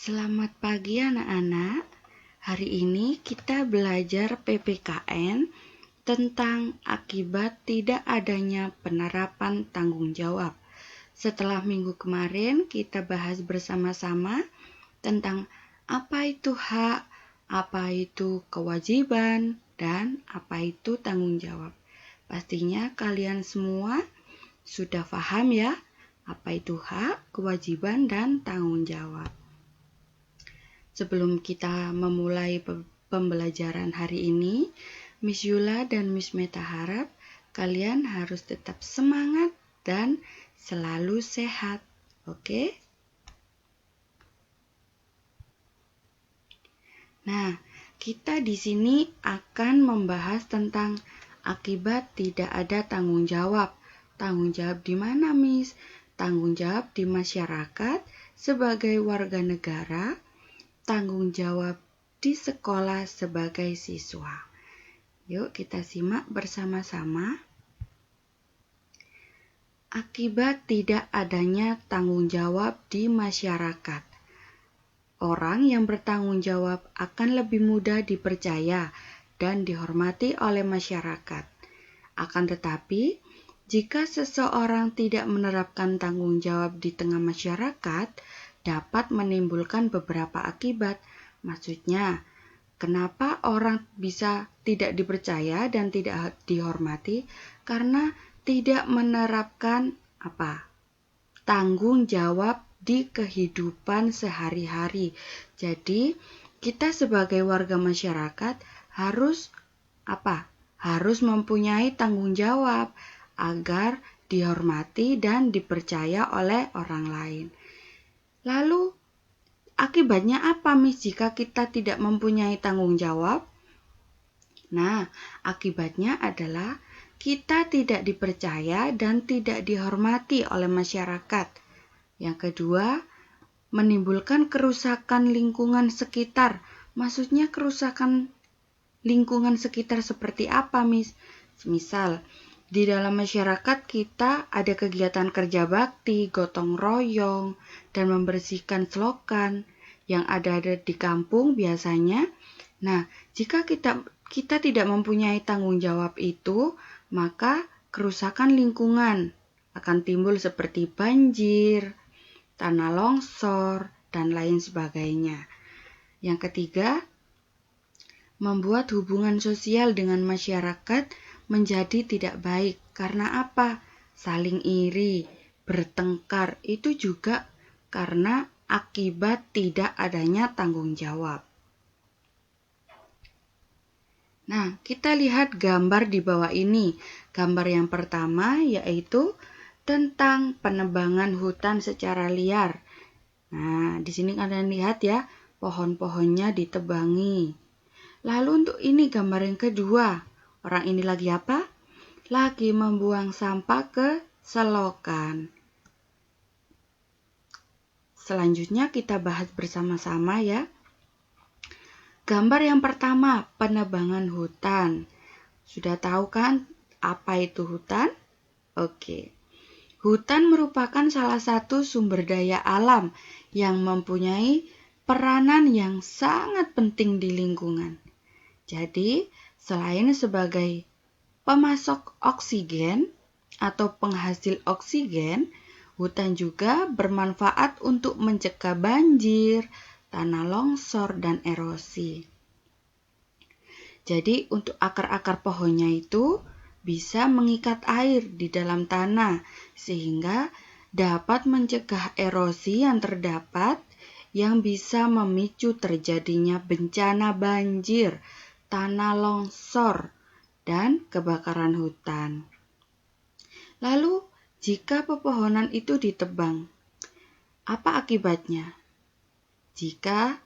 Selamat pagi anak-anak. Hari ini kita belajar PPKN tentang akibat tidak adanya penerapan tanggung jawab. Setelah minggu kemarin kita bahas bersama-sama tentang apa itu hak, apa itu kewajiban, dan apa itu tanggung jawab. Pastinya kalian semua sudah paham ya, apa itu hak, kewajiban, dan tanggung jawab. Sebelum kita memulai pembelajaran hari ini, Miss Yula dan Miss Meta harap kalian harus tetap semangat dan selalu sehat. Oke? Nah, kita di sini akan membahas tentang akibat tidak ada tanggung jawab. Tanggung jawab di mana, Miss? Tanggung jawab di masyarakat sebagai warga negara, tanggung jawab di sekolah sebagai siswa. Yuk kita simak bersama-sama. Akibat tidak adanya tanggung jawab di masyarakat. Orang yang bertanggung jawab akan lebih mudah dipercaya dan dihormati oleh masyarakat. Akan tetapi, jika seseorang tidak menerapkan tanggung jawab di tengah masyarakat, dapat menimbulkan beberapa akibat. Maksudnya, kenapa orang bisa tidak dipercaya dan tidak dihormati? Karena tidak menerapkan tanggung jawab di kehidupan sehari-hari. Jadi, kita sebagai warga masyarakat harus Harus mempunyai tanggung jawab agar dihormati dan dipercaya oleh orang lain. Lalu, akibatnya apa, Miss, jika kita tidak mempunyai tanggung jawab? Nah, akibatnya adalah kita tidak dipercaya dan tidak dihormati oleh masyarakat. Yang kedua, menimbulkan kerusakan lingkungan sekitar. Maksudnya kerusakan lingkungan sekitar seperti apa, Miss? Misal, di dalam masyarakat kita ada kegiatan kerja bakti, gotong royong, dan membersihkan selokan yang ada di kampung biasanya. Nah, jika kita tidak mempunyai tanggung jawab itu, maka kerusakan lingkungan akan timbul seperti banjir, tanah longsor, dan lain sebagainya. Yang ketiga, membuat hubungan sosial dengan masyarakat menjadi tidak baik. Karena apa? Saling iri, bertengkar, itu juga karena akibat tidak adanya tanggung jawab. Nah, kita lihat gambar di bawah ini. Gambar yang pertama yaitu tentang penebangan hutan secara liar. Nah, di sini kalian lihat ya, pohon-pohonnya ditebangi. Lalu untuk ini gambar yang kedua. Orang ini lagi apa? Lagi membuang sampah ke selokan. Selanjutnya kita bahas bersama-sama ya. Gambar yang pertama, penebangan hutan. Sudah tahu kan apa itu hutan? Oke. Hutan merupakan salah satu sumber daya alam yang mempunyai peranan yang sangat penting di lingkungan. Jadi, selain sebagai pemasok oksigen atau penghasil oksigen, hutan juga bermanfaat untuk mencegah banjir, tanah longsor, dan erosi. Jadi, untuk akar-akar pohonnya itu bisa mengikat air di dalam tanah sehingga dapat mencegah erosi yang terdapat yang bisa memicu terjadinya bencana banjir, tanah longsor, dan kebakaran hutan. Lalu, jika pepohonan itu ditebang, apa akibatnya? Jika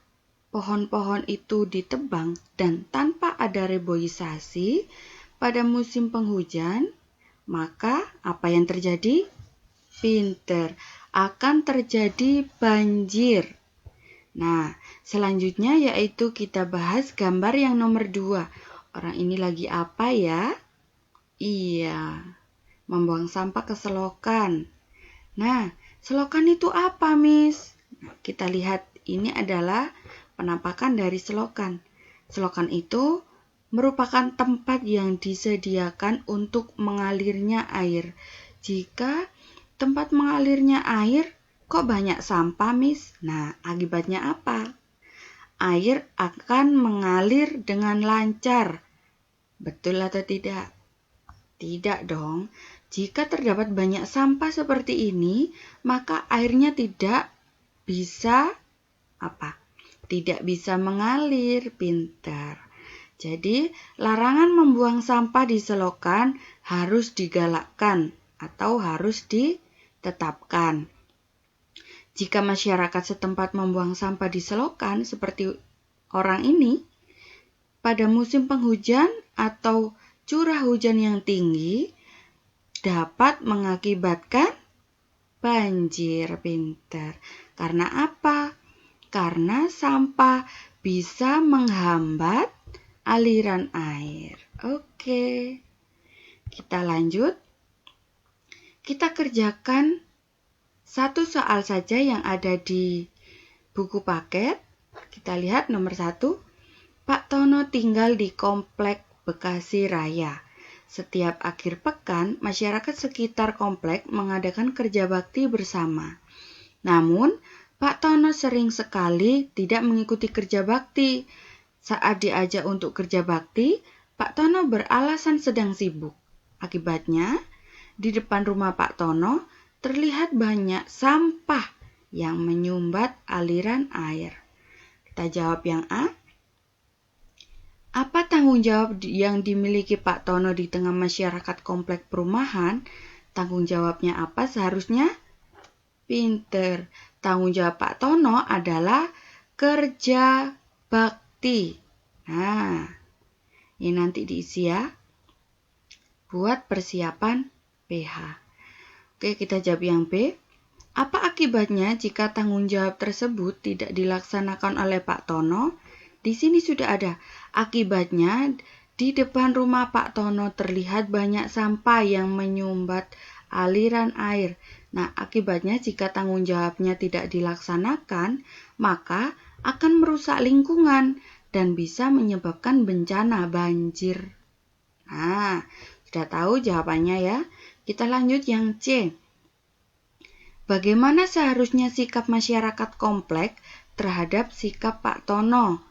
pohon-pohon itu ditebang dan tanpa ada reboisasi pada musim penghujan, maka apa yang terjadi? Pinter, akan terjadi banjir. Nah, selanjutnya yaitu kita bahas gambar yang nomor 2. Orang ini lagi apa ya? Iya, membuang sampah ke selokan. Nah, selokan itu apa, Miss? Nah, kita lihat ini adalah penampakan dari selokan. Selokan itu merupakan tempat yang disediakan untuk mengalirnya air. Jika tempat mengalirnya air kok banyak sampah, Miss? Nah, akibatnya apa? Air akan mengalir dengan lancar. Betul atau tidak? Tidak dong. Jika terdapat banyak sampah seperti ini, maka airnya tidak bisa Tidak bisa mengalir. Pintar. Jadi, larangan membuang sampah di selokan harus digalakkan atau harus ditetapkan. Jika masyarakat setempat membuang sampah di selokan seperti orang ini, pada musim penghujan atau curah hujan yang tinggi dapat mengakibatkan banjir. Pintar. Karena apa? Karena sampah bisa menghambat aliran air. Oke. Kita lanjut. Kita kerjakan satu soal saja yang ada di buku paket. Kita lihat nomor 1. Pak Tono tinggal di komplek Bekasi Raya. Setiap akhir pekan, masyarakat sekitar komplek mengadakan kerja bakti bersama. Namun, Pak Tono sering sekali tidak mengikuti kerja bakti. Saat diajak untuk kerja bakti, Pak Tono beralasan sedang sibuk. Akibatnya, di depan rumah Pak Tono terlihat banyak sampah yang menyumbat aliran air. Kita jawab yang A. Apa tanggung jawab yang dimiliki Pak Tono di tengah masyarakat komplek perumahan? Tanggung jawabnya apa seharusnya? Pinter. Tanggung jawab Pak Tono adalah kerja bakti. Nah, ini nanti diisi ya. Buat persiapan PH. Oke, kita jawab yang B. Apa akibatnya jika tanggung jawab tersebut tidak dilaksanakan oleh Pak Tono? Di sini sudah ada. Akibatnya, di depan rumah Pak Tono terlihat banyak sampah yang menyumbat aliran air. Nah, akibatnya jika tanggung jawabnya tidak dilaksanakan, maka akan merusak lingkungan dan bisa menyebabkan bencana banjir. Nah, sudah tahu jawabannya ya. Kita lanjut yang C. Bagaimana seharusnya sikap masyarakat komplek terhadap sikap Pak Tono?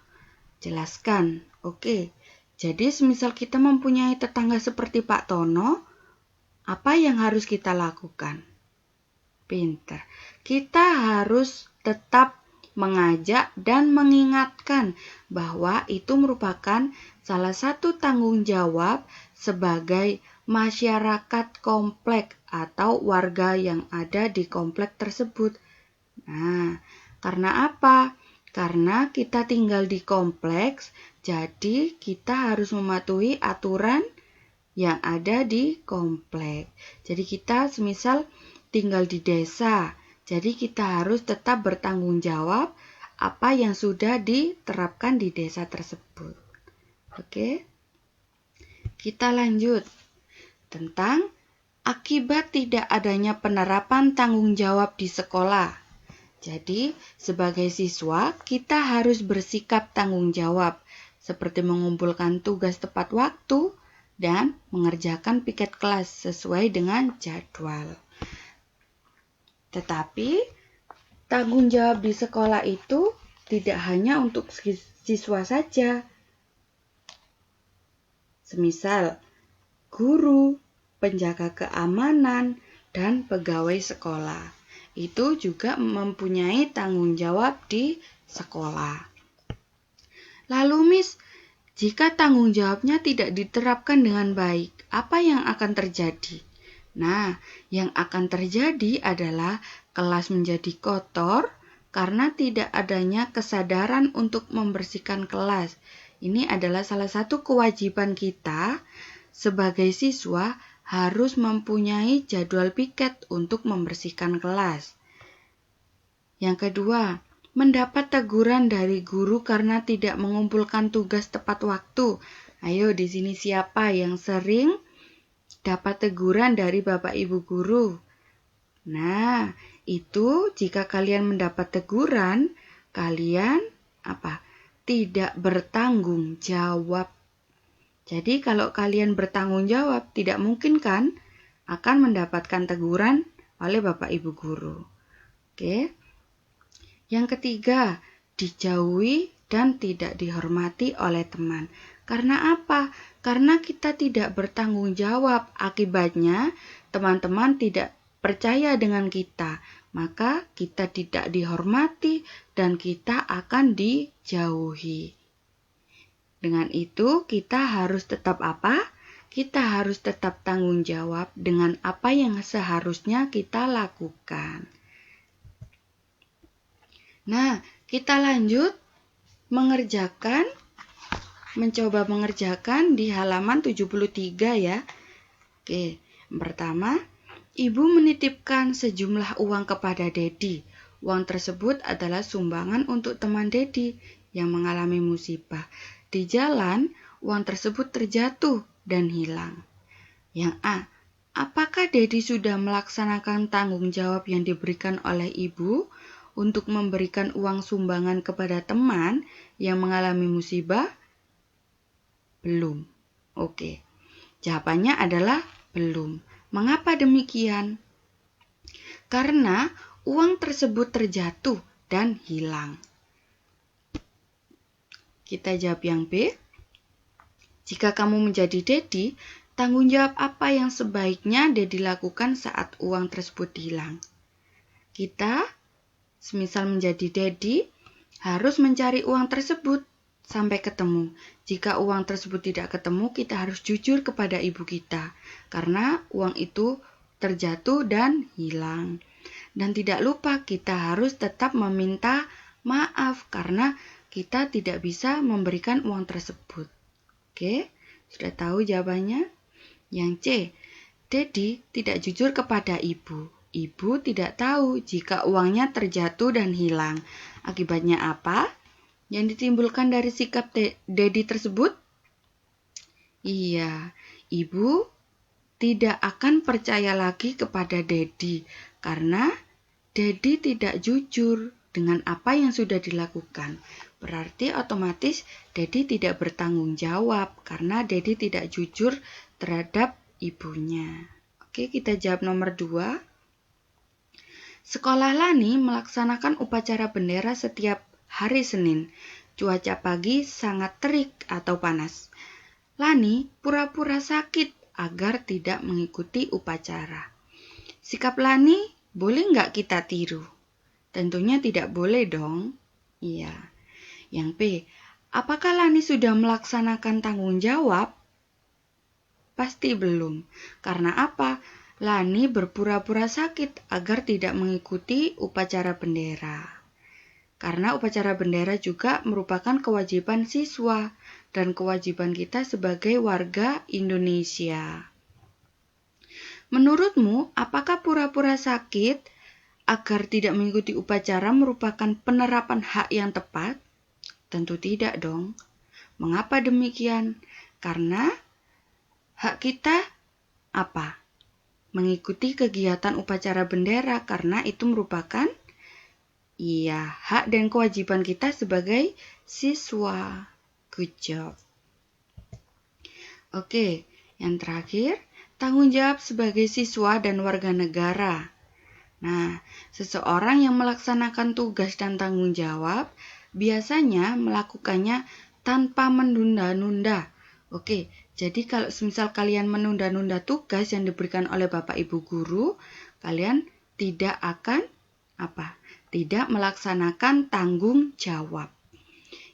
Jelaskan. Oke, jadi semisal kita mempunyai tetangga seperti Pak Tono, apa yang harus kita lakukan? Pintar. Kita harus tetap mengajak dan mengingatkan bahwa itu merupakan salah satu tanggung jawab sebagai masyarakat komplek atau warga yang ada di komplek tersebut. Nah, karena apa? Karena kita tinggal di kompleks, jadi kita harus mematuhi aturan yang ada di komplek. Jadi kita semisal tinggal di desa, jadi kita harus tetap bertanggung jawab apa yang sudah diterapkan di desa tersebut. Oke, kita lanjut tentang akibat tidak adanya penerapan tanggung jawab di sekolah. Jadi, sebagai siswa, kita harus bersikap tanggung jawab, seperti mengumpulkan tugas tepat waktu dan mengerjakan piket kelas sesuai dengan jadwal. Tetapi, tanggung jawab di sekolah itu tidak hanya untuk siswa saja. Semisal, guru, penjaga keamanan, dan pegawai sekolah. Itu juga mempunyai tanggung jawab di sekolah. Lalu, Miss, jika tanggung jawabnya tidak diterapkan dengan baik, apa yang akan terjadi? Nah, yang akan terjadi adalah kelas menjadi kotor karena tidak adanya kesadaran untuk membersihkan kelas. Ini adalah salah satu kewajiban kita sebagai siswa harus mempunyai jadwal piket untuk membersihkan kelas. Yang kedua, mendapat teguran dari guru karena tidak mengumpulkan tugas tepat waktu. Ayo, di sini siapa yang sering dapat teguran dari Bapak Ibu guru? Nah, itu jika kalian mendapat teguran, kalian tidak bertanggung jawab. Jadi kalau kalian bertanggung jawab, tidak mungkin kan akan mendapatkan teguran oleh Bapak Ibu guru. Oke. Yang ketiga, dijauhi dan tidak dihormati oleh teman. Karena apa? Karena kita tidak bertanggung jawab. Akibatnya, teman-teman tidak percaya dengan kita. Maka kita tidak dihormati dan kita akan dijauhi. Dengan itu, kita harus tetap apa? Kita harus tetap tanggung jawab dengan apa yang seharusnya kita lakukan. Nah, kita lanjut mencoba mengerjakan di halaman 73 ya. Oke, yang pertama, Ibu menitipkan sejumlah uang kepada Dedi. Uang tersebut adalah sumbangan untuk teman Dedi yang mengalami musibah. Di jalan, uang tersebut terjatuh dan hilang. Yang A, apakah Dedi sudah melaksanakan tanggung jawab yang diberikan oleh Ibu untuk memberikan uang sumbangan kepada teman yang mengalami musibah? Belum. Oke. Jawabannya adalah belum. Mengapa demikian? Karena uang tersebut terjatuh dan hilang. Kita jawab yang B. Jika kamu menjadi Dedi, tanggung jawab apa yang sebaiknya Dedi lakukan saat uang tersebut hilang? Kita semisal menjadi Dedi, harus mencari uang tersebut sampai ketemu. Jika uang tersebut tidak ketemu, kita harus jujur kepada ibu kita, karena uang itu terjatuh dan hilang. Dan tidak lupa kita harus tetap meminta maaf, karena kita tidak bisa memberikan uang tersebut. Oke, sudah tahu jawabannya? Yang C, Dedi tidak jujur kepada ibu. Ibu tidak tahu jika uangnya terjatuh dan hilang. Akibatnya apa yang ditimbulkan dari sikap Dedi tersebut? Iya, ibu tidak akan percaya lagi kepada Dedi karena Dedi tidak jujur dengan apa yang sudah dilakukan. Berarti otomatis Dedi tidak bertanggung jawab karena Dedi tidak jujur terhadap ibunya. Oke, kita jawab nomor 2. Sekolah Lani melaksanakan upacara bendera setiap hari Senin. Cuaca pagi sangat terik atau panas. Lani pura-pura sakit agar tidak mengikuti upacara. Sikap Lani boleh nggak kita tiru? Tentunya tidak boleh dong. Iya. Yang B, apakah Lani sudah melaksanakan tanggung jawab? Pasti belum. Karena apa? Lani berpura-pura sakit agar tidak mengikuti upacara bendera. Karena upacara bendera juga merupakan kewajiban siswa dan kewajiban kita sebagai warga Indonesia. Menurutmu, apakah pura-pura sakit agar tidak mengikuti upacara merupakan penerapan hak yang tepat? Tentu tidak dong. Mengapa demikian? Karena hak kita apa? Mengikuti kegiatan upacara bendera karena itu merupakan hak dan kewajiban kita sebagai siswa. Good job. Oke, yang terakhir, tanggung jawab sebagai siswa dan warga negara. Nah, seseorang yang melaksanakan tugas dan tanggung jawab biasanya melakukannya tanpa menunda-nunda. Oke, jadi kalau semisal kalian menunda-nunda tugas yang diberikan oleh Bapak Ibu guru, kalian tidak akan tidak melaksanakan tanggung jawab.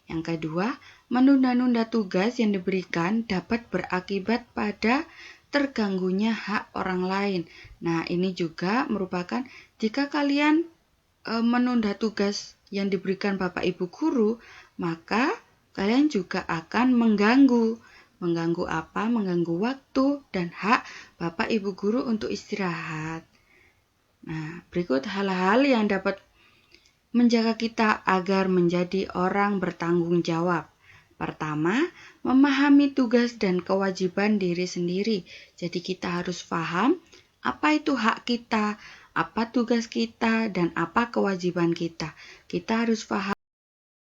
Yang kedua, menunda-nunda tugas yang diberikan dapat berakibat pada terganggunya hak orang lain. Nah, ini juga merupakan jika kalian menunda tugas yang diberikan Bapak Ibu guru, maka kalian juga akan mengganggu. Mengganggu apa? Mengganggu waktu dan hak Bapak Ibu guru untuk istirahat. Nah, berikut hal-hal yang dapat menjaga kita agar menjadi orang bertanggung jawab. Pertama, memahami tugas dan kewajiban diri sendiri. Jadi kita harus paham apa itu hak kita, apa tugas kita, dan apa kewajiban kita. Kita harus paham